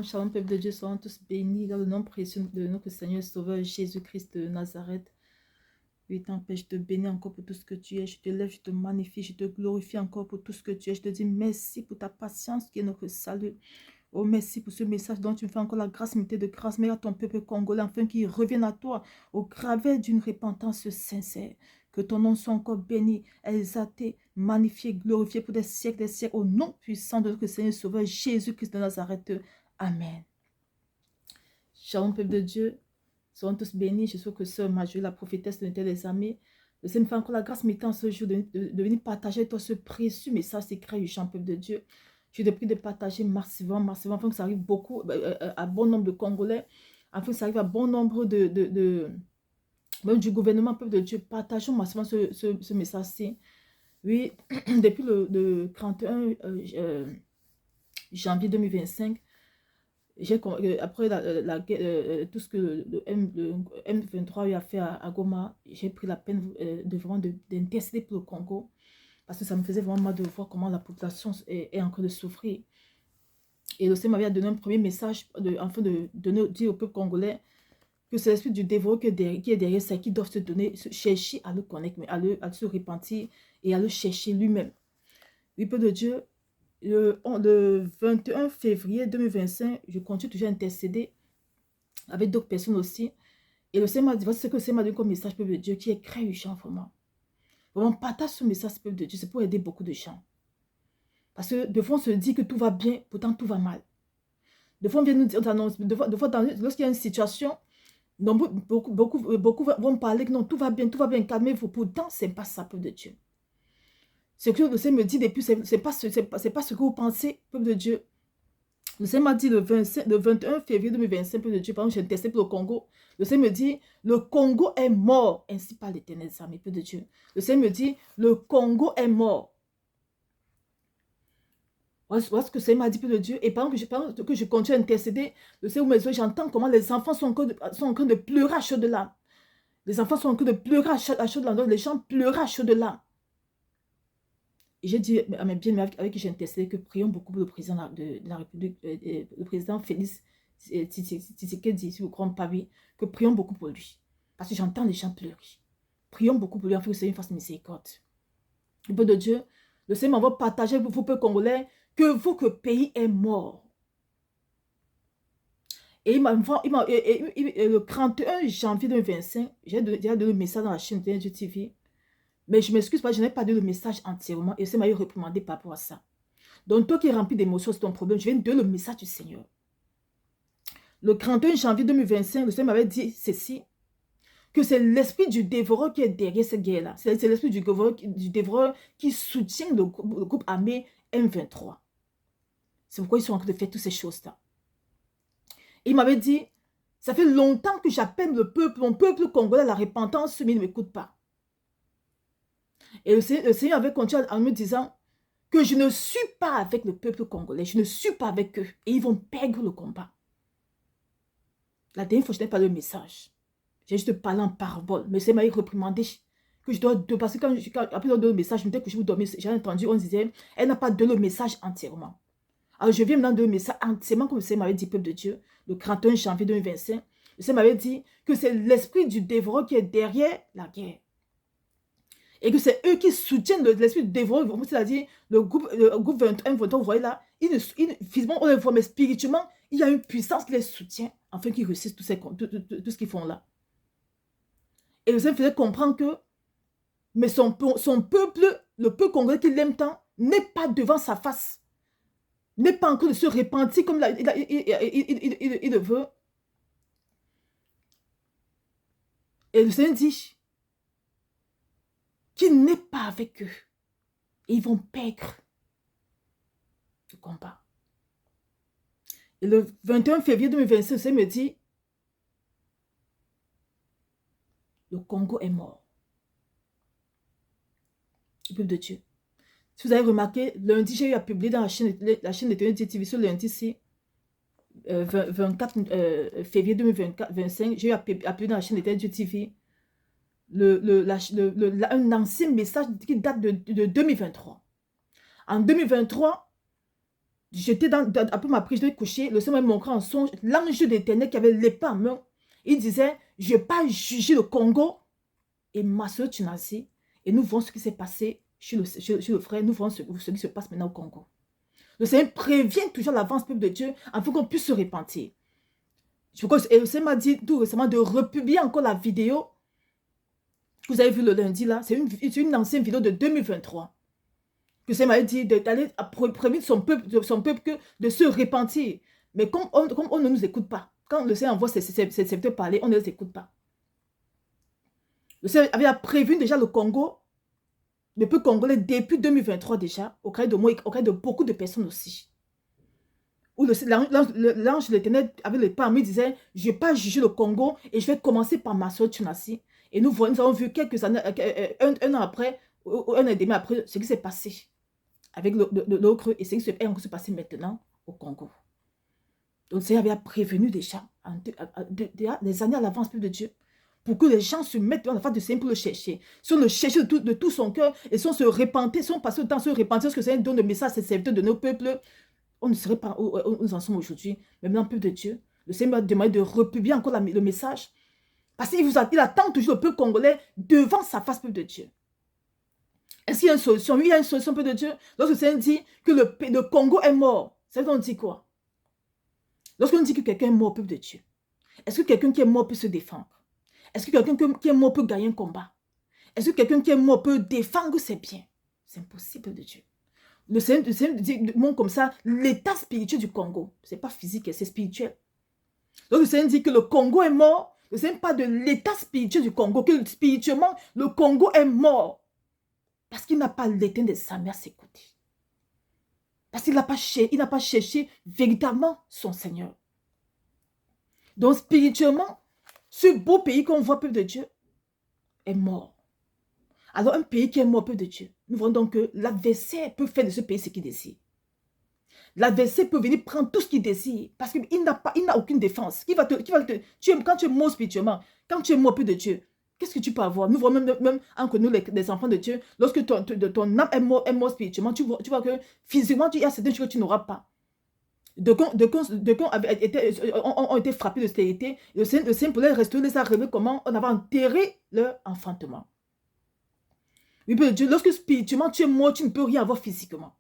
Shalom, shalom, peuple de Dieu, soyons tous bénis dans le nom précieux de notre Seigneur et Sauveur Jésus-Christ de Nazareth. Oui, Père, je te bénis encore pour tout ce que tu es. Je te lève, je te magnifie, je te glorifie encore pour tout ce que tu es. Je te dis merci pour ta patience qui est notre salut. Oh, merci pour ce message dont tu me fais encore la grâce, mettez de grâce, mais à ton peuple congolais, afin qu'il revienne à toi au gravet d'une repentance sincère. Que ton nom soit encore béni, exalté, magnifié, glorifié pour des siècles, au nom puissant de notre Seigneur Sauveur Jésus-Christ de Nazareth. Amen. Shalom, peuple de Dieu, soyons tous bénis. Je suis que sœur Marjorie, la prophétesse de l'unité des armées. Le Seigneur me fait encore la grâce, mettant ce jour de venir partager avec toi ce précieux message secret du chant, peuple de Dieu. Je te prie de partager massivement, afin que ça arrive beaucoup, à bon nombre de Congolais, afin que ça arrive à bon nombre même du gouvernement, peuple de Dieu. Partageons massivement ce message-ci. Oui, depuis le 31 janvier 2025, après tout ce que le M23 a fait à Goma, j'ai pris la peine d'intercéder pour le Congo. Parce que ça me faisait vraiment mal de voir comment la population est en train de souffrir. Et le Seigneur m'avait donné un premier message afin de dire au peuple congolais que c'est l'esprit du dévot qui est derrière ça, qui doit chercher à le connaître, à se repentir et à le chercher lui-même. Oui, peuple de Dieu, le 21 février 2025, je continue toujours à intercéder avec d'autres personnes aussi. Et le Seigneur m'a dit, voici ce que le Seigneur m'a donné comme message, peuple de Dieu, qui est très urgent, vraiment. Vraiment, partage ce message, peuple de Dieu, c'est pour aider beaucoup de gens. Parce que de fois, on se dit que tout va bien, pourtant tout va mal. De fois, on vient nous dire, lorsqu'il y a une situation, beaucoup vont parler que non, tout va bien, calmez-vous. Pourtant, ce n'est pas ça, peuple de Dieu. Ce que le Seigneur me dit depuis, ce n'est pas ce que vous pensez, peuple de Dieu. Le Seigneur m'a dit le 21 février 2025, peuple de Dieu, pendant que j'ai testé pour le Congo, le Seigneur me dit, le Congo est mort, ainsi par l'Éternel des armées, peuple de Dieu. Le Seigneur me dit, le Congo est mort. Voilà ce que le Seigneur m'a dit, peuple de Dieu. Et pendant que je continue à intercéder, le Seigneur, j'entends comment les enfants sont en train de pleurer à chaud de larmes. Les enfants sont en train de pleurer à chaud de larmes. Les gens pleurent à chaud de larmes. Et j'ai dit à mes bien-aimés avec qui j'ai intercédé que prions beaucoup pour le président de la République, le président Félix Tshisekedi, si vous ne croyez pas, oui, que prions beaucoup pour lui. Parce que j'entends les gens pleurer. Prions beaucoup pour lui afin que le Seigneur fasse miséricorde. Le peuple de Dieu, le Seigneur m'envoie partager avec vous, peuple congolais, que votre pays est mort. Et le 31 janvier 2025, j'ai donné le message dans la chaîne de TV. Mais je m'excuse pas, je n'ai pas donné le message entièrement. Et ça m'a eu reprimandé par rapport à ça. Donc, toi qui es rempli d'émotions, c'est ton problème. Je viens de donner le message du Seigneur. Le 31 janvier 2025, le Seigneur m'avait dit ceci. Que c'est l'esprit du dévoreur qui est derrière cette guerre-là. C'est l'esprit du dévoreur qui soutient le groupe armé M23. C'est pourquoi ils sont en train de faire toutes ces choses-là. Il m'avait dit, ça fait longtemps que j'appelle mon peuple congolais à la repentance, mais il ne m'écoute pas. Et le Seigneur avait continué en me disant que je ne suis pas avec le peuple congolais, je ne suis pas avec eux. Et ils vont perdre le combat. La dernière fois, je n'ai pas le message. J'ai juste parlé en parabole. Mais c'est m'a reprimandé que je dois... Parce que après le message, je me disais que je vous dormais. J'ai entendu, on disait, elle n'a pas donné le message entièrement. Alors je viens maintenant de le message entièrement, comme le Seigneur m'avait dit, peuple de Dieu, le 31 janvier 2025. Le Seigneur m'avait dit que c'est l'esprit du dévoreur qui est derrière la guerre. Et que c'est eux qui soutiennent l'esprit du dévoreur, c'est-à-dire le groupe 21, vous voyez là, physiquement on les voit, mais spirituellement, il y a une puissance qui les soutient, afin qu'ils réussissent tout ce qu'ils font là. Et le Seigneur faisait comprendre que mais son peuple, le peuple congolais qui l'aime tant, n'est pas devant sa face. N'est pas encore de se repentir comme il le veut. Et le Seigneur dit qu'il n'est pas avec eux. Et ils vont perdre le combat. Et le 21 février 2026, le Seigneur me dit, le Congo est mort. Le peuple de Dieu. Si vous avez remarqué, lundi, j'ai eu à publier dans la chaîne de TV sur lundi-ci, 24 février 2025, j'ai eu à publier dans la chaîne de TV un ancien message qui date de 2023. En 2023, J'étais après ma prise de coucher, le Seigneur m'a montré en songe l'ange de l'Éternel qui avait l'épée en main. Il disait, je vais pas juger le Congo et ma soeur Tunasi. Et nous voyons ce qui s'est passé chez le frère, nous voyons ce qui se passe maintenant au Congo. Le Seigneur prévient toujours l'avance, peuple de Dieu, afin qu'on puisse se repentir. Et le Seigneur m'a dit tout récemment de republier encore la vidéo que vous avez vu le lundi là. C'est une ancienne vidéo de 2023. Que le Seigneur m'a dit d'aller prévenir son peuple de se repentir. Mais comme on ne nous écoute pas, quand le Seigneur envoie ses serviteurs parler, on ne les écoute pas. Le Seigneur avait prévu déjà le Congo, le peuple congolais depuis 2023 déjà, au cas de moi, au cas de beaucoup de personnes aussi. Où l'ange de l'Éternel avait le pas, il disait, je ne vais pas juger le Congo et je vais commencer par ma soeur Tunasi. Et nous avons vu quelques années, un an après, ou un an et demi après, ce qui s'est passé avec l'ocre et ce qui est encore se passer maintenant au Congo. Donc, le Seigneur avait prévenu déjà, des années à l'avance, peuple de Dieu, pour que les gens se mettent dans la face du Seigneur pour le chercher. Si on le cherche de tout son cœur, et si on se repentait, si on passait le temps à se repentir, parce que le Seigneur donne le message à ses serviteurs de nos peuples, on ne serait pas où nous en sommes aujourd'hui. Mais maintenant, peuple de Dieu, le Seigneur m'a demandé de republier encore le message, parce qu'il attend toujours le peuple congolais devant sa face, peuple de Dieu. Est-ce qu'il y a une solution? Oui, il y a une solution, peuple de Dieu. Lorsque le Seigneur dit que le Congo est mort, ça veut dire qu'on dit quoi? Lorsqu'on dit que quelqu'un est mort, peuple de Dieu, est-ce que quelqu'un qui est mort peut se défendre? Est-ce que quelqu'un qui est mort peut gagner un combat? Est-ce que quelqu'un qui est mort peut défendre ses biens? C'est impossible de Dieu. Le Seigneur dit comme ça, l'état spirituel du Congo, ce n'est pas physique, c'est spirituel. Donc le Seigneur dit que le Congo est mort, le Seigneur parle de l'état spirituel du Congo, que spirituellement, le Congo est mort. Parce qu'il n'a pas l'éteint de sa mère à ses côtés. Parce qu'il n'a pas cherché véritablement son Seigneur. Donc spirituellement, ce beau pays qu'on voit, peuple de Dieu, est mort. Alors un pays qui est mort, peuple de Dieu, nous voyons donc que l'adversaire peut faire de ce pays ce qu'il désire. L'adversaire peut venir prendre tout ce qu'il désire parce qu'il n'a aucune défense. Quand tu es mort spirituellement, quand tu es mort, peuple de Dieu, qu'est-ce que tu peux avoir? Nous voyons même entre nous, les enfants de Dieu, lorsque ton âme est mort spirituellement, tu vois que physiquement, il y a certaines choses que tu n'auras pas. De quand ont été frappés de stérilité, le Seigneur pour les restaurer, les a révélé comment on avait enterré leur enfantement. Oui, peuple de Dieu, lorsque spirituellement tu es mort, tu ne peux rien avoir physiquement.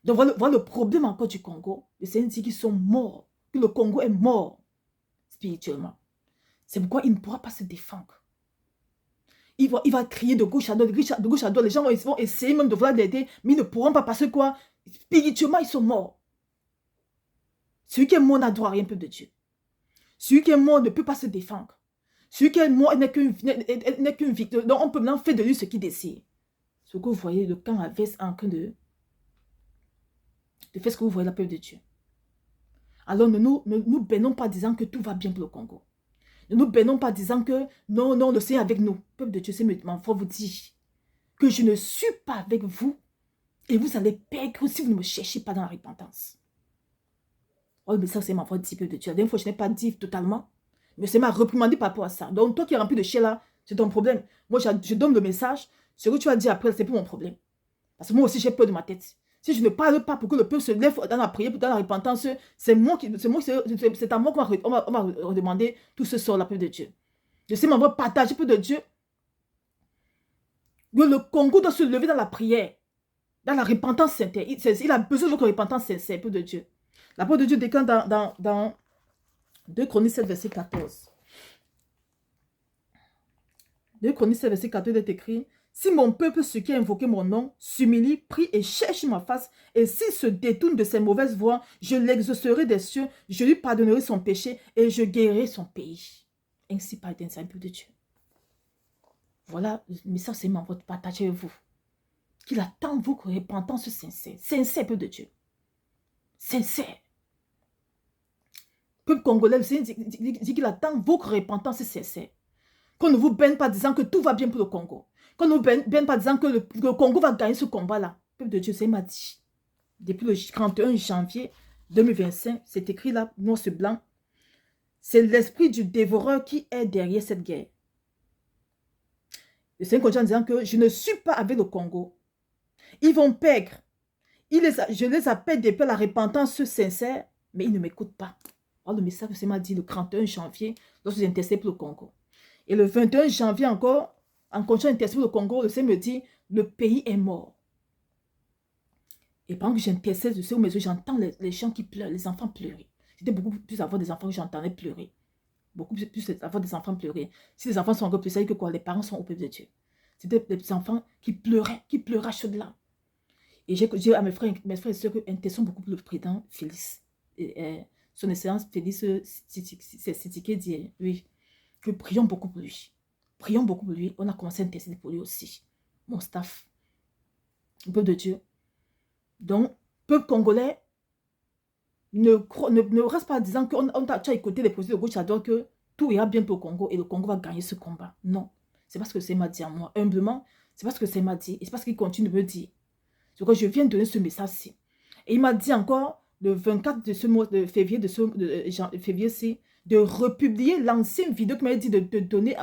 Donc voilà le problème encore du Congo. Le Seigneur dit qu'ils sont morts, que le Congo est mort spirituellement. C'est pourquoi il ne pourra pas se défendre. Il va crier de gauche à droite, de gauche à droite. Les gens vont essayer même de vouloir l'aider, mais ils ne pourront pas parce que quoi? Spirituellement, ils sont morts. Celui qui est mort n'a droit à rien, peuple de Dieu. Celui qui est mort ne peut pas se défendre. Celui qui est mort n'est qu'une victime. Donc on peut maintenant faire de lui ce qu'il décide. Ce que vous voyez, le camp avait en train de faire ce que vous voyez, la peuple de Dieu. Alors ne nous bénons pas disant que tout va bien pour le Congo. Ne nous bénons pas disant que non, le Seigneur est avec nous. Peuple de Dieu, c'est maintenant, il faut vous dire que je ne suis pas avec vous et vous allez perdre si vous ne me cherchez pas dans la repentance. Oh, mais ça, c'est ma foi dit, peuple de Dieu. La dernière fois, je n'ai pas dit totalement, mais c'est m'a reprimandé par rapport à ça. Donc, toi qui es rempli de chiens là, c'est ton problème. Moi, je donne le message. Ce que tu as dit après, c'est pour mon problème. Parce que moi aussi, j'ai peur de ma tête. Si je ne parle pas pour que le peuple se lève dans la prière, dans la repentance, c'est à moi qu'on va redemander tout ce sort, la peuple de Dieu. Je sais m'envoyer partager, peuple de Dieu. Que le Congo doit se lever dans la prière, dans la repentance sincère. Il a besoin de notre repentance sincère, peuple de Dieu. La parole de Dieu déclare dans 2 Chroniques 7, verset 14. 2 Chroniques 7, verset 14 est écrit: si mon peuple, ceux qui a invoqué mon nom, s'humilie, prie et cherche ma face, et s'il se détourne de ses mauvaises voies, je l'exaucerai des cieux, je lui pardonnerai son péché et je guérirai son pays. Ainsi parle d'un peuple de Dieu. Voilà le message, c'est mon vote partagé avec vous. Qu'il attend vous que repentance sincère. Sincère, peuple de Dieu. Sincère. Peuple congolais, le Seigneur dit qu'il attend votre repentance sincère. Qu'on ne vous baigne pas disant que tout va bien pour le Congo. Qu'on ne vous baigne pas disant que le Congo va gagner ce combat-là. Peuple de Dieu, c'est m'a dit. Depuis le 31 janvier 2025, c'est écrit là, noir sur blanc. C'est l'esprit du dévoreur qui est derrière cette guerre. Le Seigneur continue en disant que je ne suis pas avec le Congo. Ils vont perdre. Je les appelle depuis la repentance sincère, mais ils ne m'écoutent pas. Voilà le message que c'est m'a dit le 31 janvier, lorsque j'ai intercédé pour le Congo. Et le 21 janvier encore, en continuant d'intercéder pour le Congo, le Seigneur me dit, le pays est mort. Et pendant que j'intercède, je sais où mes yeux, j'entends les gens qui pleurent, les enfants pleurer. C'était beaucoup plus avoir des enfants que j'entendais pleurer. Beaucoup plus avoir des enfants pleurer. Si les enfants sont encore plus sérieux que quoi, les parents sont au peuple de Dieu. C'était des enfants qui pleuraient à chaudes larmes. Et j'ai dit à mes frères et sœurs qu'intercessons beaucoup pour le président Félix. Son excellence Félix Tshisekedi dit, oui, que prions beaucoup pour lui. Prions beaucoup pour lui. On a commencé à intercéder pour lui aussi. Mon staff. Le peuple de Dieu. Donc, peuple congolais, ne reste pas en disant que tu as écouté les positions de gauche à droite que tout ira bien pour le Congo et le Congo va gagner ce combat. Non. C'est parce que c'est m'a dit à moi. Humblement, c'est parce que c'est m'a dit. Et c'est parce qu'il continue de me dire. C'est que je viens de donner ce message-ci. Et il m'a dit encore, le 24 de ce mois de février, février-ci, de republier l'ancienne vidéo qu'il m'a dit de donner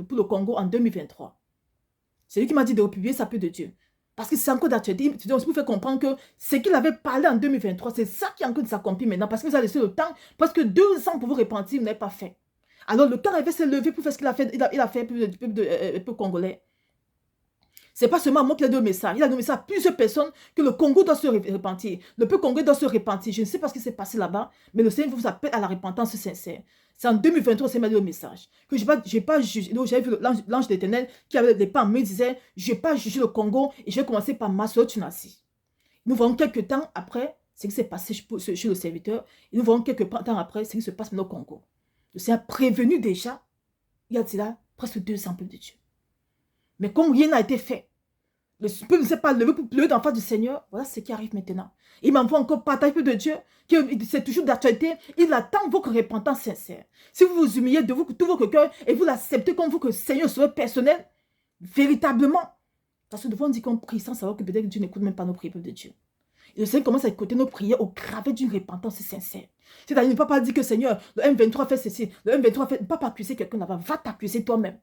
pour le Congo en 2023. C'est lui qui m'a dit de republier ça peu de Dieu. Parce que c'est encore d'actualité. On se faire comprendre que ce qu'il avait parlé en 2023, c'est ça qui est en train de s'accomplir maintenant. Parce que vous avez laissé le temps, presque 2 ans pour vous repentir, vous n'avez pas fait. Alors le temps avait s'est levé pour faire ce qu'il a fait. Il a fait pour le peuple congolais. C'est pas seulement moi qui a donné le message. Il a donné le message à plusieurs personnes que le Congo doit se repentir. Le peuple congolais doit se repentir. Je ne sais pas ce qui s'est passé là-bas, mais le Seigneur vous appelle à la repentance sincère. C'est en 2023 que c'est m'a dit le message. Que je n'ai pas jugé. J'avais vu l'ange de l'Éternel qui avait des pas me disait, je n'ai pas jugé le Congo et je vais commencer par Masoro Tunasi. Nous voyons quelques temps après ce qui s'est passé chez le serviteur. Et nous voyons quelques temps après ce qui se passe au Congo. Le Seigneur a prévenu déjà, il y a là presque 2 ans, peuple de Dieu. Mais comme rien n'a été fait, le peuple ne s'est pas levé pour pleurer en face du Seigneur. Voilà ce qui arrive maintenant. Il m'envoie encore partager peu de Dieu, c'est toujours d'actualité. Il attend votre repentance sincère. Si vous vous humiliez de vous, tout votre cœur, et vous l'acceptez comme vous que le Seigneur soit personnel, véritablement. Parce que devant on dit qu'on prie sans savoir que peut-être Dieu n'écoute même pas nos prières de Dieu. Et le Seigneur commence à écouter nos prières au gravé d'une repentance sincère. C'est-à-dire, ne peut pas dire que Seigneur, le M23 fait ceci, le M23 fait... Ne pas accuser quelqu'un là-bas, va t'accuser toi-même.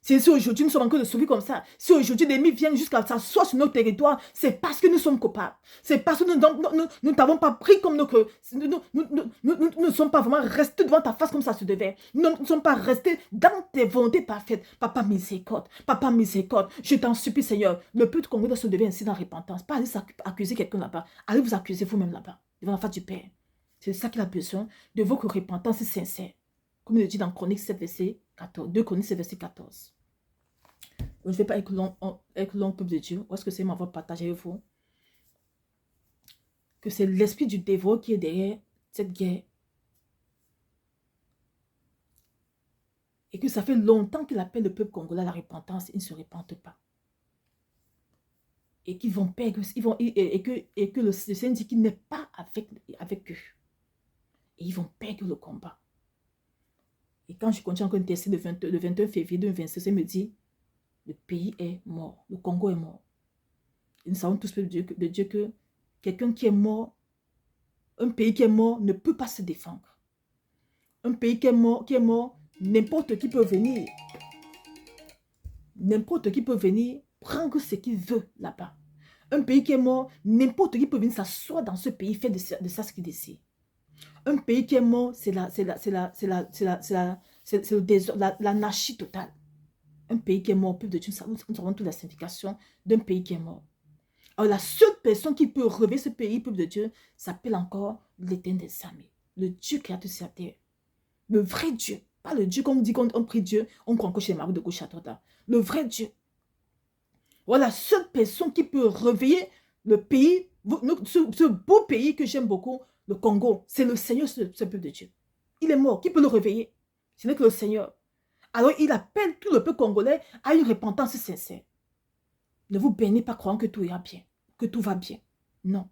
Si aujourd'hui nous sommes encore de sauver comme ça, si aujourd'hui l'ennemi vient jusqu'à s'asseoir sur notre territoire, c'est parce que nous sommes coupables. C'est parce que nous t'avons pas pris comme nous ne sommes pas vraiment restés devant ta face comme ça se devait. Nous ne sommes pas restés dans tes volontés parfaites. Papa miséricorde, je t'en supplie Seigneur. Le peuple congolais se devait ainsi dans la repentance. Pas aller accuser quelqu'un là-bas. Allez vous accuser vous-même là-bas, devant la face du Père. C'est ça qu'il a besoin de votre repentance sincère. Comme il le dit dans Chronique 7, verset 14. 2 Chroniques 7, verset 14. Je ne vais pas avec long peuple de Dieu. Où est-ce que c'est m'avoir partagé avec vous? Que c'est l'esprit du dévot qui est derrière cette guerre. Et que ça fait longtemps qu'il appelle le peuple congolais à la repentance. Ils ne se repentent pas. Et qu'ils vont perdre. Et que le Seigneur dit qu'il n'est pas avec eux. Et ils vont perdre le combat. Et quand je continue encore une tester le 21 février 2026, il me dit, le pays est mort, le Congo est mort. Et nous savons tous de Dieu que quelqu'un qui est mort, un pays qui est mort ne peut pas se défendre. Un pays qui est mort, n'importe qui peut venir. N'importe qui peut venir prendre ce qu'il veut là-bas. Un pays qui est mort, n'importe qui peut venir s'asseoir dans ce pays, faire de ça ce qu'il décide. Un pays qui est mort, c'est l'anarchie totale. Un pays qui est mort, peuple de Dieu, nous savons toute la signification d'un pays qui est mort. Alors la seule personne qui peut relever ce pays, peuple de Dieu, s'appelle encore l'Éternel des armées. Le Dieu qui a tout sur la terre. Le vrai Dieu. Pas le Dieu, comme on dit qu'on prie Dieu, on croit encore chez les maris de gauche à droite. Le vrai Dieu. Voilà la seule personne qui peut réveiller le pays, ce beau pays que j'aime beaucoup, le Congo. C'est le Seigneur, ce peuple de Dieu. Il est mort. Qui peut le réveiller? Ce n'est que le Seigneur. Alors il appelle tout le peuple congolais à une repentance sincère. Ne vous baignez pas croyant que tout ira bien, que tout va bien. Non.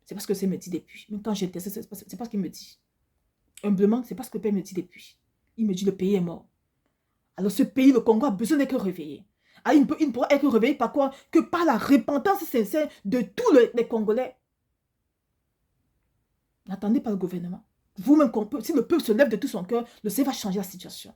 C'est parce que c'est me dit depuis. Même quand j'étais, c'est pas ce qu'il me dit. Humblement, c'est pas ce que le Père me dit depuis. Il me dit le pays est mort. Alors ce pays, le Congo, a besoin d'être réveillé. Ah, il ne pourra être réveillé par quoi? Que par la repentance sincère de tous les Congolais. N'attendez pas le gouvernement. Vous-même, si le peuple se lève de tout son cœur, le Seigneur va changer la situation.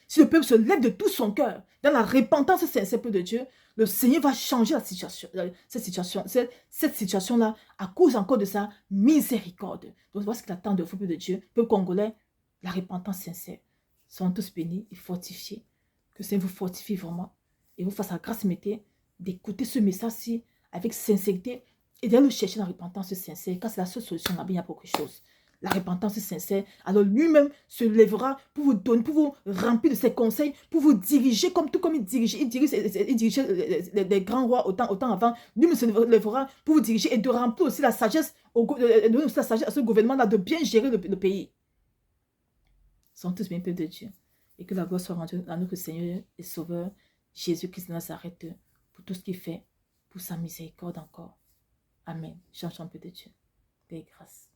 Si le peuple se lève de tout son cœur, dans la repentance sincère de Dieu, Le Seigneur va changer la situation, cette situation-là, à cause encore de sa miséricorde. Donc, voilà ce qu'il attend de vous, peuple de Dieu, peuple congolais, la repentance sincère. Soyons tous bénis et fortifiés. Que le Seigneur vous fortifie vraiment et vous fasse la grâce, mettez, d'écouter ce message-ci avec sincérité et d'aller le chercher dans la repentance sincère. Quand c'est la seule solution, là-bas, il y a beaucoup de choses. La repentance sincère, alors lui-même se lèvera pour vous donner, pour vous remplir de ses conseils, pour vous diriger tout comme il dirigeait les grands rois autant avant. Lui-même se lèvera pour vous diriger et de remplir aussi la sagesse, à ce gouvernement-là de bien gérer le pays. Sont tous bien peu de Dieu. Et que la gloire soit rendue à notre Seigneur et Sauveur, Jésus-Christ de Nazareth, pour tout ce qu'il fait, pour sa miséricorde encore. Amen. Chante un peu de Dieu. Paix et grâce.